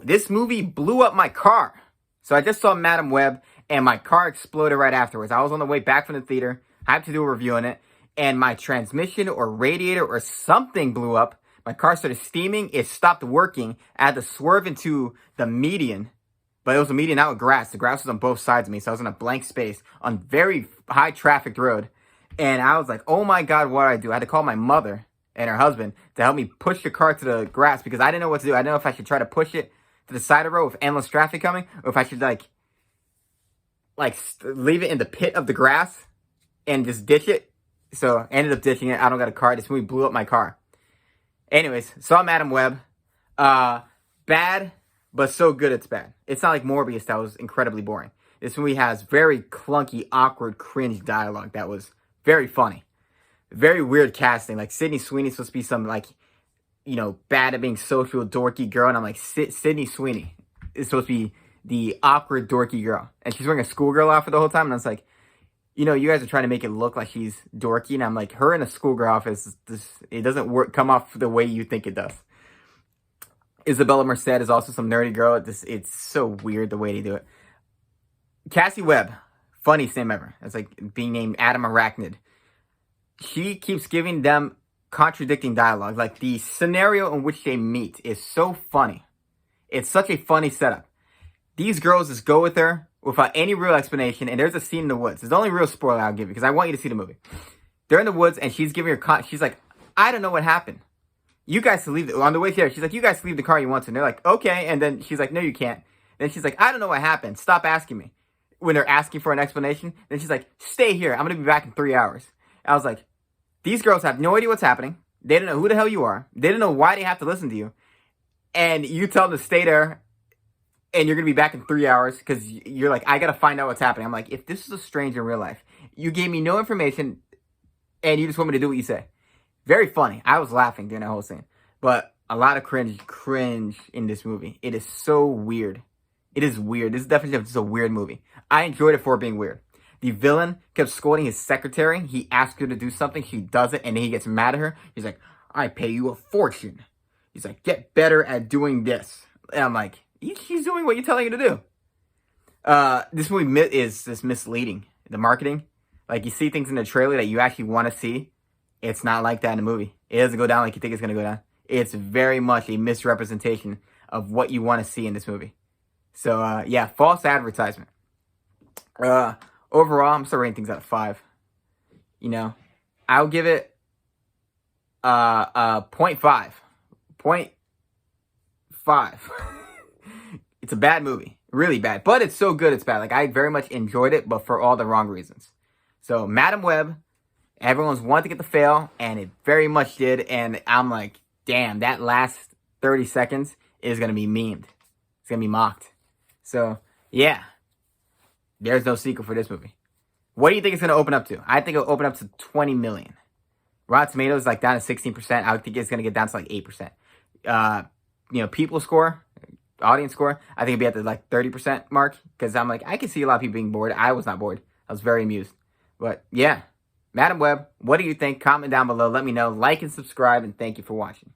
yo, this movie blew up my car. So I just saw Madame Web, and my car exploded right afterwards. I was on the way back from the theater. I had to do a review on it, and my transmission or radiator or something blew up. My car started steaming. It stopped working. I had to swerve into the median, but it was a median out with grass. The grass was on both sides of me, so I was in a blank space on very high trafficked road. And I was like, oh my God, what do I do? I had to call my mother and her husband to help me push the car to the grass because I didn't know what to do. I didn't know if I should try to push it to the side of the road with endless traffic coming, or if I should leave it in the pit of the grass and just ditch it. So I ended up ditching it. I don't got a car. This movie blew up my car. Anyways, saw Madame Web. Bad, but so good it's bad. It's not like Morbius that was incredibly boring. This movie has very clunky, awkward, cringe dialogue that was very funny. Very weird casting. Like, Sydney Sweeney's supposed to be some, bad at being social, dorky girl. And I'm like, Sydney Sweeney is supposed to be the awkward, dorky girl. And she's wearing a schoolgirl outfit the whole time. And I was like, you guys are trying to make it look like she's dorky. And I'm like, her in a schoolgirl outfit, it doesn't come off the way you think it does. Isabella Merced is also some nerdy girl. It's so weird the way they do it. Cassie Webb, funniest name ever. It's like being named Adam Arachnid. She keeps giving them contradicting dialogue. Like, the scenario in which they meet is so funny. It's such a funny setup. These girls just go with her without any real explanation, and there's a scene in the woods. It's the only real spoiler I'll give you, because I want you to see the movie. They're in the woods, and she's giving her... she's like, I don't know what happened. You guys can leave... on the way there, she's like, you guys can leave the car you want to. And they're like, okay. And then she's like, no, you can't. And then she's like, I don't know what happened. Stop asking me. When they're asking for an explanation, then she's like, stay here. I'm going to be back in 3 hours. I was like, these girls have no idea what's happening. They don't know who the hell you are. They don't know why they have to listen to you. And you tell them to stay there, and you're going to be back in 3 hours because you're like, I got to find out what's happening. I'm like, if this is a stranger in real life, you gave me no information, and you just want me to do what you say. Very funny. I was laughing during that whole scene. But a lot of cringe in this movie. It is so weird. It is weird. This is definitely just a weird movie. I enjoyed it for being weird. The villain kept scolding his secretary. He asked her to do something. She does it, and then he gets mad at her. He's like, I pay you a fortune. He's like, get better at doing this. And I'm like, she's doing what you're telling her to do. This movie is just misleading. The marketing. Like, you see things in the trailer that you actually want to see. It's not like that in the movie. It doesn't go down like you think it's going to go down. It's very much a misrepresentation of what you want to see in this movie. So, yeah, false advertisement. Overall, I'm still rating things out of 5. I'll give it 0.5. 0.5. It's a bad movie. Really bad. But it's so good it's bad. Like, I very much enjoyed it, but for all the wrong reasons. So, Madame Web, everyone's wanted to get the fail, and it very much did. And I'm like, damn, that last 30 seconds is going to be memed. It's going to be mocked. So, yeah. There's no sequel for this movie. What do you think it's going to open up to? I think it'll open up to 20 million. Rotten Tomatoes is like down to 16%. I think it's going to get down to like 8%. People score, audience score, I think it'll be at the like 30% mark. Because I'm like, I can see a lot of people being bored. I was not bored. I was very amused. But yeah, Madame Web, what do you think? Comment down below. Let me know. Like and subscribe. And thank you for watching.